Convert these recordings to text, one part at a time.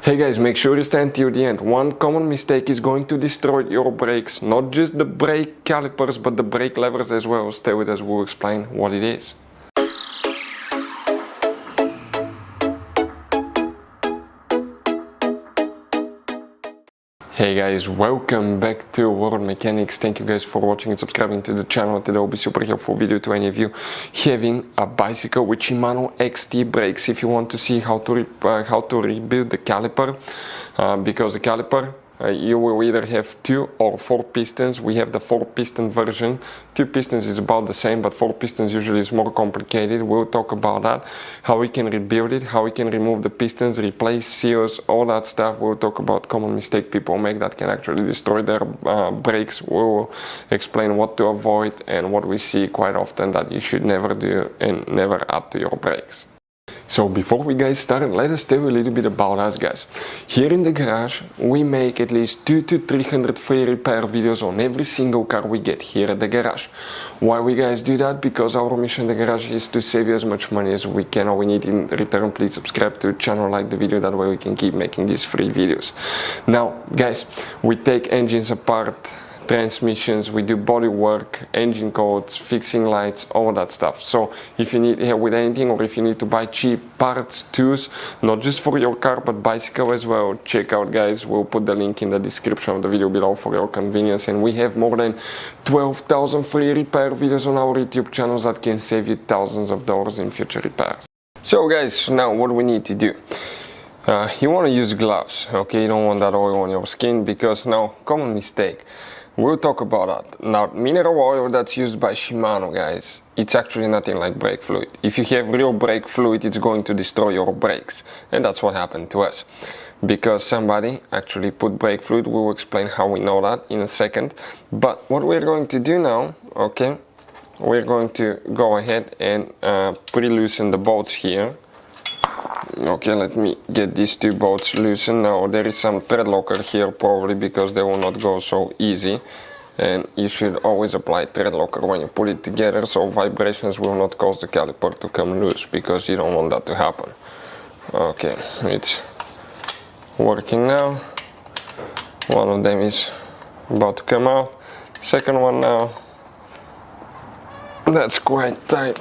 Hey guys, make sure you stand till the end. One common mistake is going to destroy your brakes, not just the brake calipers but the brake levers as well. Stay with us, we'll explain what it is. Hey guys, welcome back to World Mechanics. Thank you guys for watching and subscribing to the channel. Today will be super helpful video to any of you having a bicycle with Shimano XT brakes. If you want to see how to rebuild the caliper, because the caliper you will either have 2 or 4 pistons. We have the 4 piston version. 2 pistons is about the same, but 4 pistons usually is more complicated. We'll talk about that, how we can rebuild it, how we can remove the pistons, replace seals, all that stuff. We'll talk about common mistake people make that can actually destroy their brakes. We'll explain what to avoid and what we see quite often that you should never do and never add to your brakes. So before we guys start, let us tell you a little bit about us guys. Here in the garage we make at least 200 to 300 free repair videos on every single car we get here at the garage. Why we guys do that? Because our mission in the garage is to save you as much money as we can. All we need in return, please subscribe to the channel, like the video, that way we can keep making these free videos. Now guys, we take engines apart, transmissions, we do body work, engine codes, fixing lights, all that stuff. So if you need help with anything, or if you need to buy cheap parts, tools, not just for your car but bicycle as well, check out guys, we'll put the link in the description of the video below for your convenience. And we have more than 12,000 free repair videos on our YouTube channels that can save you thousands of dollars in future repairs. So guys, now what we need to do. You want to use gloves, okay? You don't want that oil on your skin, because now, common mistake. We'll talk about that. Now, mineral oil that's used by Shimano, guys, it's actually nothing like brake fluid. If you have real brake fluid, it's going to destroy your brakes. And that's what happened to us. Because somebody actually put brake fluid. We will explain how we know that in a second. But what we're going to do now, okay, we're going to go ahead and pre-loosen the bolts here. Okay, let me get these 2 bolts loosened. Now there is some thread locker here probably, because they will not go so easy, and you should always apply thread locker when you put it together so vibrations will not cause the caliper to come loose, because you don't want that to happen. Okay, it's working now. One of them is about to come out, second one now. That's quite tight.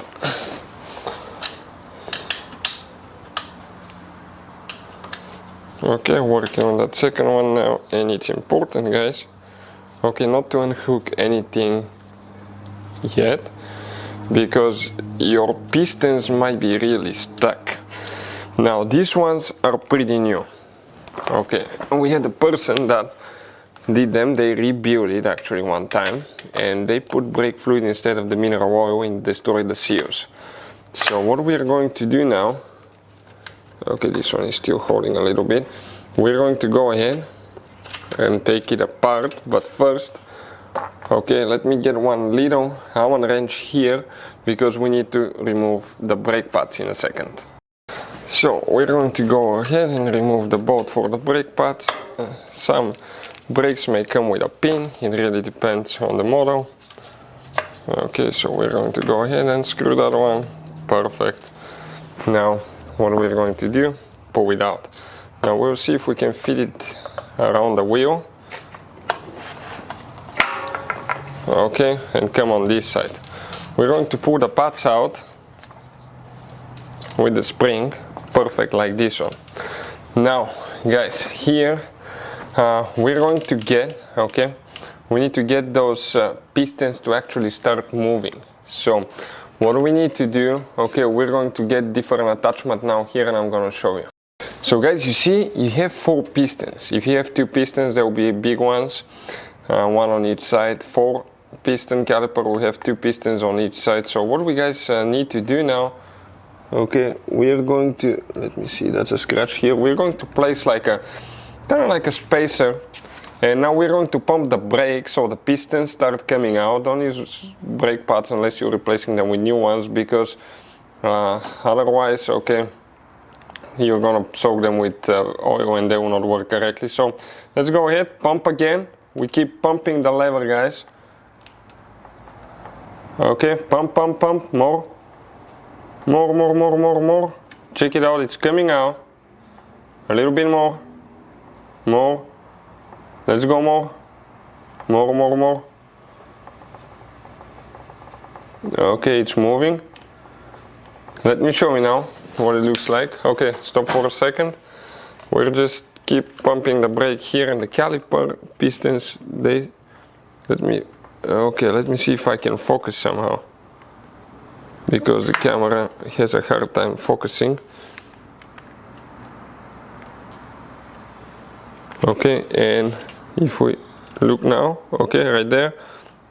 Okay, working on that second one now, and it's important guys, okay, not to unhook anything yet, because your pistons might be really stuck. Now these ones are pretty new, okay, and we had a person that did them. They rebuilt it actually one time, and they put brake fluid instead of the mineral oil and destroyed the seals. So what we are going to do now, okay, this one is still holding a little bit. We're going to go ahead and take it apart, but first, okay, let me get one little Allen wrench here, because we need to remove the brake pads in a second. So we're going to go ahead and remove the bolt for the brake pads. Some brakes may come with a pin, it really depends on the model. Okay, so we're going to go ahead and screw that one. Perfect. Now what we're going to do, pull it out. Now we'll see if we can fit it around the wheel. Okay, and come on this side. We're going to pull the pads out with the spring, perfect, like this one. Now guys, here we're going to get, okay, we need to get those pistons to actually start moving. So what we need to do, okay, we're going to get different attachment now here, and I'm going to show you. So guys, you see, you have 4 pistons. If you have 2 pistons, there will be big ones, one on each side. 4 piston caliper will have 2 pistons on each side. So what we guys need to do now, okay, we're going to, let me see, that's a scratch here. We're going to place like a, kind of like a spacer. And now we're going to pump the brakes so the pistons start coming out. Don't use brake pads unless you're replacing them with new ones, because otherwise, okay, you're gonna soak them with oil and they will not work correctly. So let's go ahead, pump again. We keep pumping the lever guys. Okay, pump, pump, pump, more. More. Check it out, it's coming out. A little bit more. more. Let's go more. More. Okay, it's moving. Let me show you now what it looks like. Okay, stop for a second. We'll just keep pumping the brake here, and the caliper pistons, let me see if I can focus somehow, because the camera has a hard time focusing. Okay, and if we look now, okay, right there,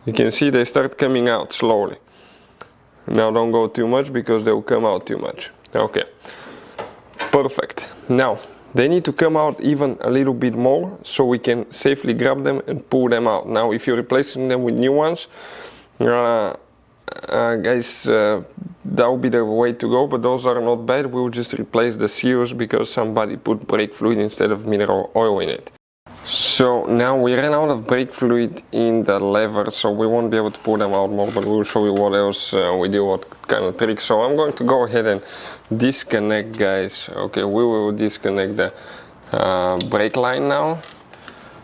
you can see they start coming out slowly. Now don't go too much because they will come out too much. Okay, perfect. Now they need to come out even a little bit more so we can safely grab them and pull them out. Now if you're replacing them with new ones, guys, that would be the way to go, but those are not bad. We'll just replace the seals because somebody put brake fluid instead of mineral oil in it. So now we ran out of brake fluid in the lever, so we won't be able to pull them out more, but we'll show you what else we do, what kind of tricks. So I'm going to go ahead and disconnect, guys. Okay, we will disconnect the brake line now.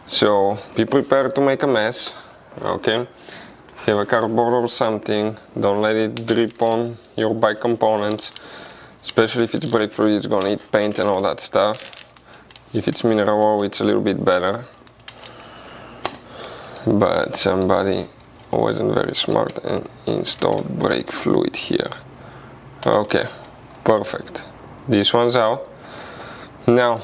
So be prepared to make a mess. Okay, have a cardboard or something. Don't let it drip on your bike components, especially if it's brake fluid. It's gonna eat paint and all that stuff. If it's mineral oil, it's a little bit better, but somebody wasn't very smart and installed brake fluid here. Okay, perfect. This one's out. Now,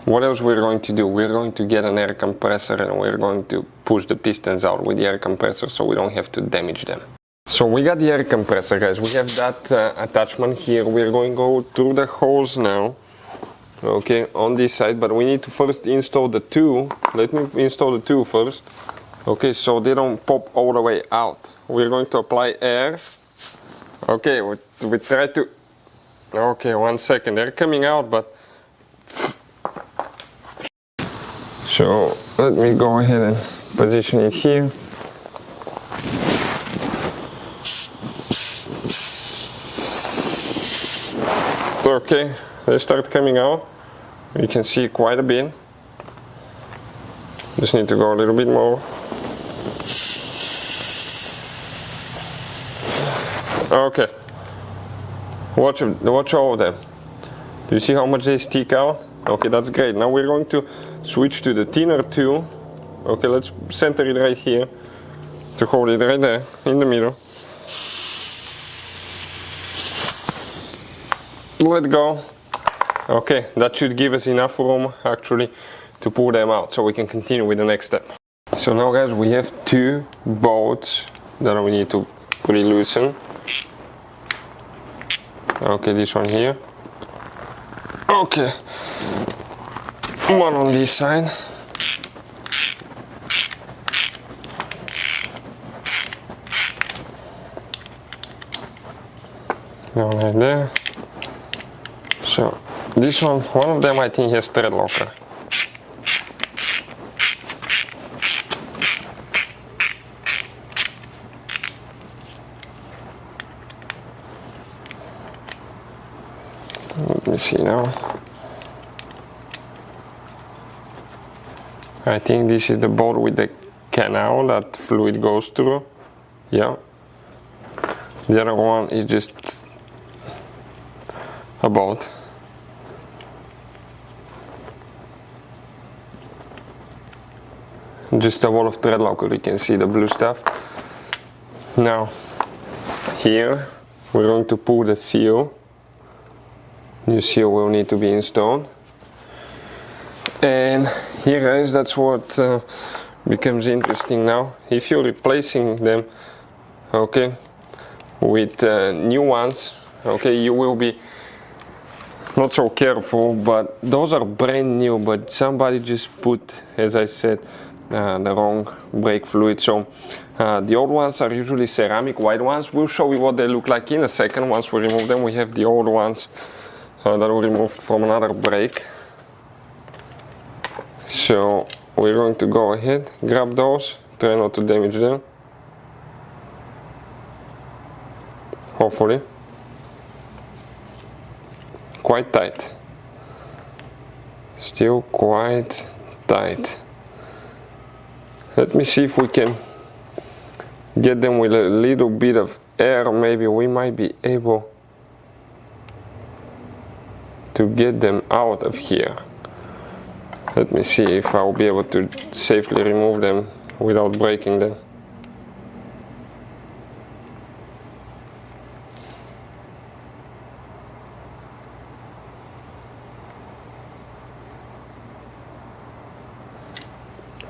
what else we're going to do? We're going to get an air compressor and we're going to push the pistons out with the air compressor so we don't have to damage them. So we got the air compressor, guys. We have that attachment here. We're going to go through the holes now. Okay, on this side, but we need to first install the two. Let me install the two first. Okay, so they don't pop all the way out. We're going to apply air. Okay, we try to... Okay, 1 second, they're coming out, but... So, let me go ahead and position it here. Okay, they start coming out. You can see quite a bit. Just need to go a little bit more. Okay. Watch all of them. Do you see how much they stick out? Okay, that's great. Now we're going to switch to the thinner two. Okay, let's center it right here to hold it right there in the middle. Let go. Okay, that should give us enough room actually to pull them out so we can continue with the next step. So now, guys, we have two bolts that we need to pre-loosen. Okay, this one here. Okay, one on this side. One right there. So this one of them I think has thread locker. Let me see now. I think this is the bolt with the canal that fluid goes through. Yeah. The other one is just a bolt. Just a wall of thread locker, you can see the blue stuff. Now, here we're going to pull the seal. New seal will need to be installed. And here, guys, that's what becomes interesting now. If you're replacing them, okay, with new ones, okay, you will be not so careful, but those are brand new, but somebody just put, as I said, the wrong brake fluid. So the old ones are usually ceramic white ones. We'll show you what they look like in a second. Once we remove them, we have the old ones that we removed from another brake. So we're going to go ahead, grab those, try not to damage them, hopefully. Quite tight, still quite tight. Let me see if we can get them with a little bit of air. Maybe we might be able to get them out of here. Let me see if I'll be able to safely remove them without breaking them.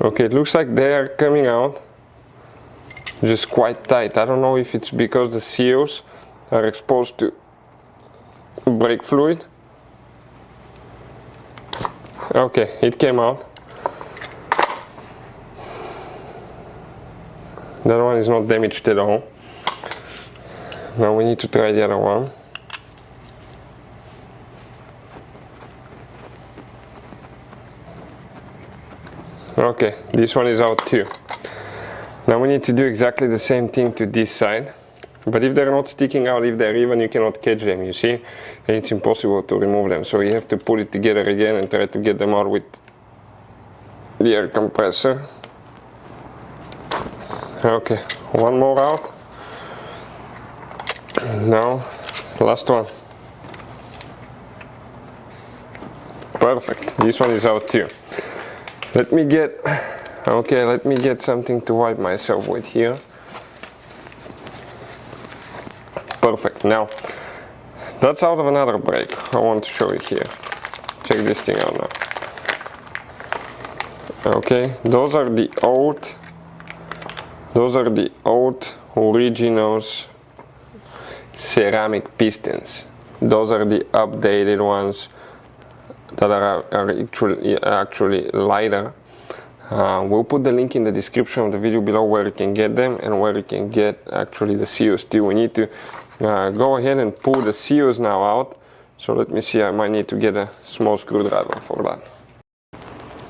Okay, it looks like they are coming out just quite tight. I don't know if it's because the seals are exposed to brake fluid. Okay, it came out. That one is not damaged at all. Now we need to try the other one. Okay, this one is out too. Now we need to do exactly the same thing to this side. But if they're not sticking out, if they're even, you cannot catch them, you see? And it's impossible to remove them. So you have to put it together again and try to get them out with the air compressor. Okay, one more out. Now, last one. Perfect, this one is out too. Let me get something to wipe myself with here. Perfect. Now, that's out of another brake. I want to show you here. Check this thing out now. Okay, those are the old originals ceramic pistons. Those are the updated ones that are actually lighter. We'll put the link in the description of the video below where you can get them and where you can get actually the seals too. We need to go ahead and pull the seals now out. So let me see, I might need to get a small screwdriver for that.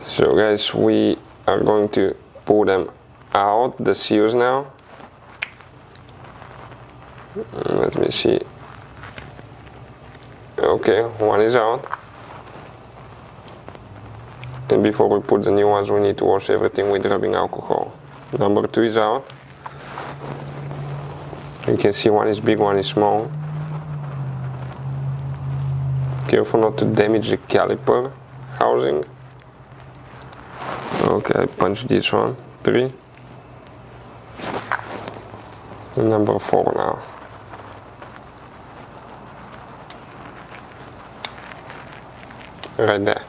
So guys, we are going to pull them out, the seals now. Let me see. Okay, one is out. And before we put the new ones, we need to wash everything with rubbing alcohol. Number 2 is out. You can see one is big, one is small. Careful not to damage the caliper housing. Okay, I punched this one. 3. And number 4 now. Right there.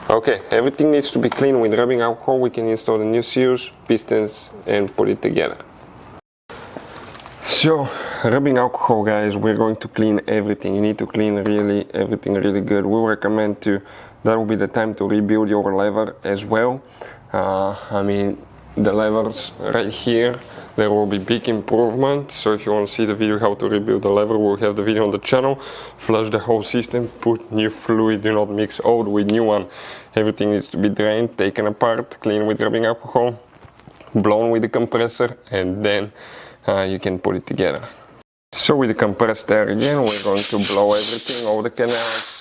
Okay, everything needs to be clean with rubbing alcohol. We can install the new seals, pistons, and put it together. So, rubbing alcohol, guys, we're going to clean everything. You need to clean everything really good. We recommend that will be the time to rebuild your lever as well. I mean, the levers right here, there will be big improvement. So if you want to see the video how to rebuild the lever, we'll have the video on the channel. Flush the whole system, put new fluid, do not mix old with new one. Everything needs to be drained, taken apart, clean with rubbing alcohol, blown with the compressor, and then you can put it together. So with the compressed air again, we're going to blow everything, all the canals,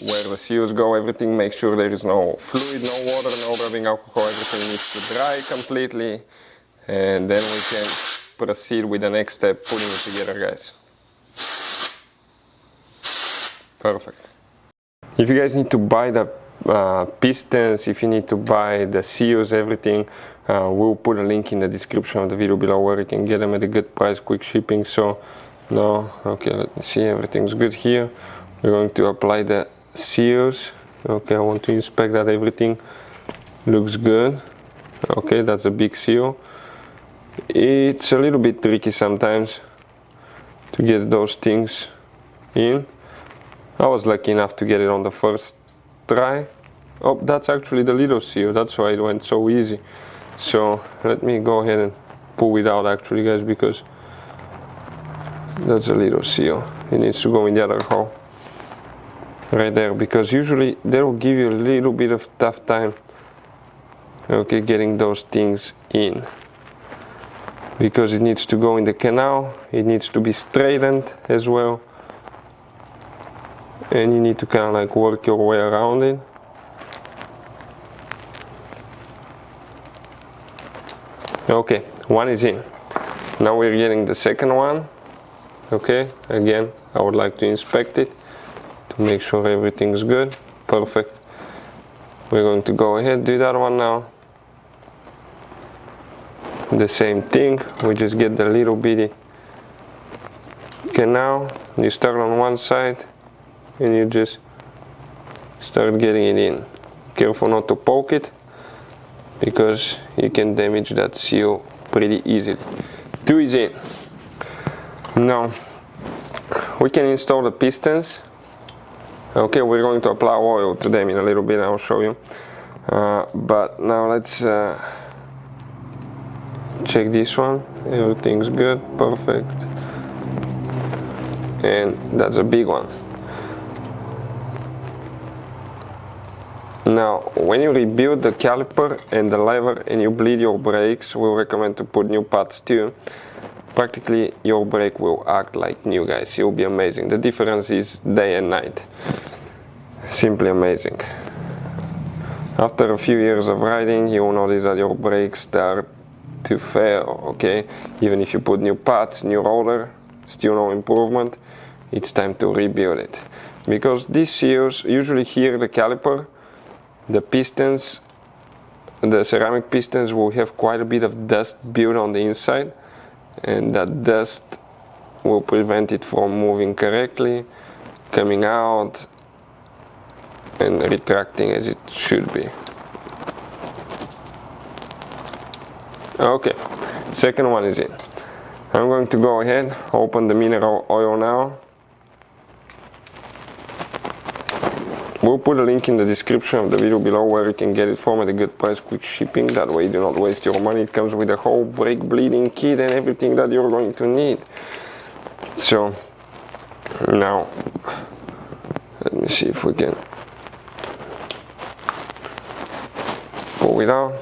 where the seals go, everything. Make sure there is no fluid, no water, no rubbing alcohol. Everything needs to dry completely, and then we can proceed with the next step, putting it together, guys. Perfect. If you guys need to buy the pistons, if you need to buy the seals, everything, we'll put a link in the description of the video below where you can get them at a good price, quick shipping. So now, okay, let me see, everything's good here. We're going to apply the seals. Okay, I want to inspect that everything looks good. Okay, that's a big seal. It's a little bit tricky sometimes to get those things in. I was lucky enough to get it on the first try. Oh, that's actually the little seal, that's why it went so easy. So let me go ahead and pull it out actually, guys, because that's a little seal. It needs to go in the other hole right there, because usually they will give you a little bit of tough time, okay, getting those things in, because it needs to go in the canal, it needs to be straightened as well, and you need to kind of like work your way around it. Okay, one is in. Now we're getting the second one. Okay, again, I would like to inspect it to make sure everything's good. Perfect. We're going to go ahead, do that one now. The same thing, we just get the little bitty canal. You start on one side and you just start getting it in. Careful not to poke it, because you can damage that seal pretty easily. 2 is in. Now we can install the pistons. Okay, we're going to apply oil to them in a little bit, I'll show you. But now let's check this one. Everything's good, perfect. And that's a big one. Now, when you rebuild the caliper and the lever and you bleed your brakes, we recommend to put new pads too. Practically your brake will act like new, guys. It will be amazing. The difference is day and night. Simply amazing. After a few years of riding, you will notice that your brakes start to fail, okay? Even if you put new pads, new roller, still no improvement, it's time to rebuild it. Because these seals, usually here the caliper, the pistons, the ceramic pistons will have quite a bit of dust built on the inside, and that dust will prevent it from moving correctly, coming out and retracting as it should be. Okay, second one is in. I'm going to go ahead, open the mineral oil now. We'll put a link in the description of the video below where you can get it from at a good price, quick shipping. That way you do not waste your money. It comes with a whole brake bleeding kit and everything that you're going to need. So now let me see if we can pull it out.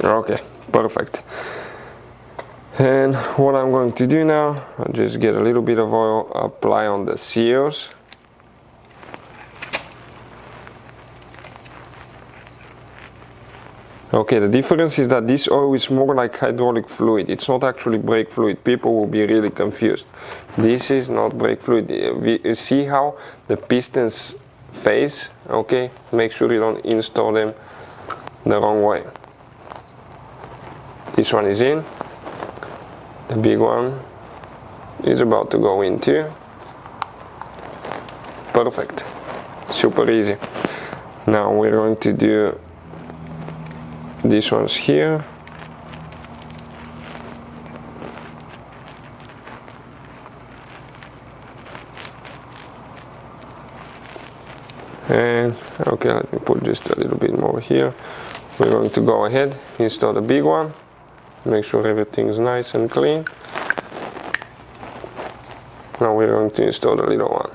Okay, perfect. And what I'm going to do now, I'll just get a little bit of oil, apply on the seals. Okay, the difference is that this oil is more like hydraulic fluid. It's not actually brake fluid. People will be really confused. This is not brake fluid. You see how the pistons face? Okay, make sure you don't install them the wrong way. This one is in. The big one is about to go in too. Perfect. Super easy. Now we're going to do these ones here. And okay, let me put just a little bit more here. We're going to go ahead, install the big one, make sure everything's nice and clean. Now we're going to install the little one.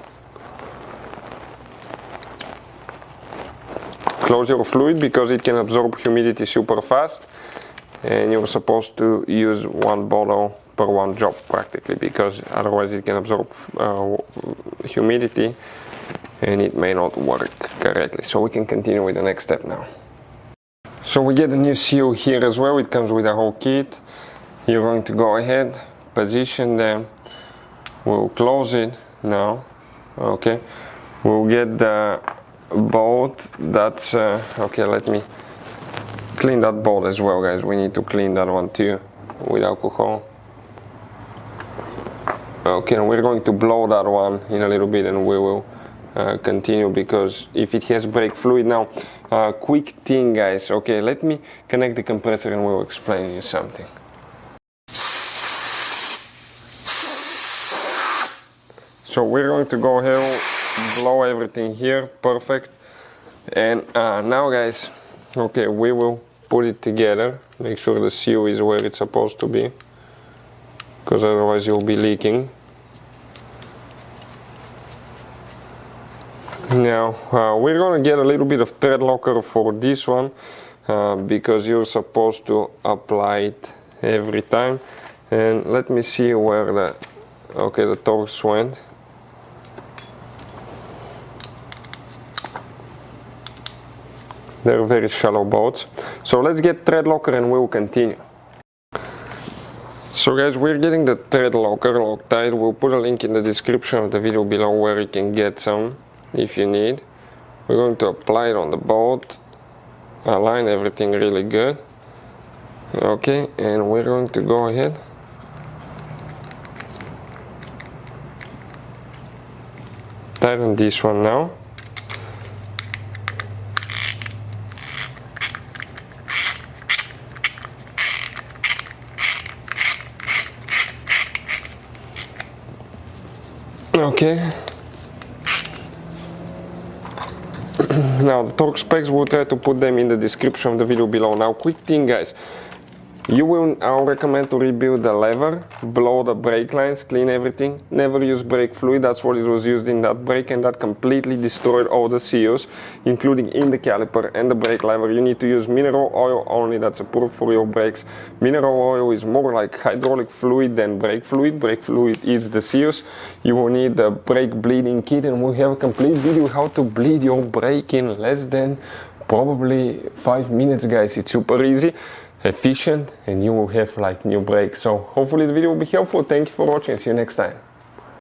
Close your fluid because it can absorb humidity super fast, and you're supposed to use one bottle per one job practically, because otherwise it can absorb humidity and it may not work correctly. So we can continue with the next step now. So we get a new seal here as well. It comes with a whole kit. You're going to go ahead, position them. We'll close it now. Okay, we'll get the bolt. That's okay, let me clean that bolt as well, guys. We need to clean that one too with alcohol. Okay, and we're going to blow that one in a little bit, and we will continue, because if it has brake fluid. Now quick thing, guys. Okay, let me connect the compressor and we'll explain you something. So we're going to go ahead, blow everything here, perfect. And now, guys, okay, we will put it together, make sure the seal is where it's supposed to be, because otherwise you'll be leaking. Now we're going to get a little bit of thread locker for this one, because you're supposed to apply it every time. And let me see where the Torx went. They're very shallow boats. So let's get thread locker and we'll continue. So guys, we're getting the thread locker Loctite. We'll put a link in the description of the video below where you can get some if you need. We're going to apply it on the boat, align everything really good. Okay, and we're going to go ahead tighten this one now. Okay. Now the torque specs, we'll try to put them in the description of the video below. Now quick thing guys, I'll recommend to rebuild the lever, blow the brake lines, clean everything. Never use brake fluid, that's what it was used in that brake, and that completely destroyed all the seals, including in the caliper and the brake lever. You need to use mineral oil only, that's approved for your brakes. Mineral oil is more like hydraulic fluid than brake fluid. Brake fluid eats the seals. You will need the brake bleeding kit, and we'll have a complete video how to bleed your brake in less than probably 5 minutes guys. It's super easy, efficient, and you will have like new brakes. So hopefully the video will be helpful. Thank you for watching. See you next time.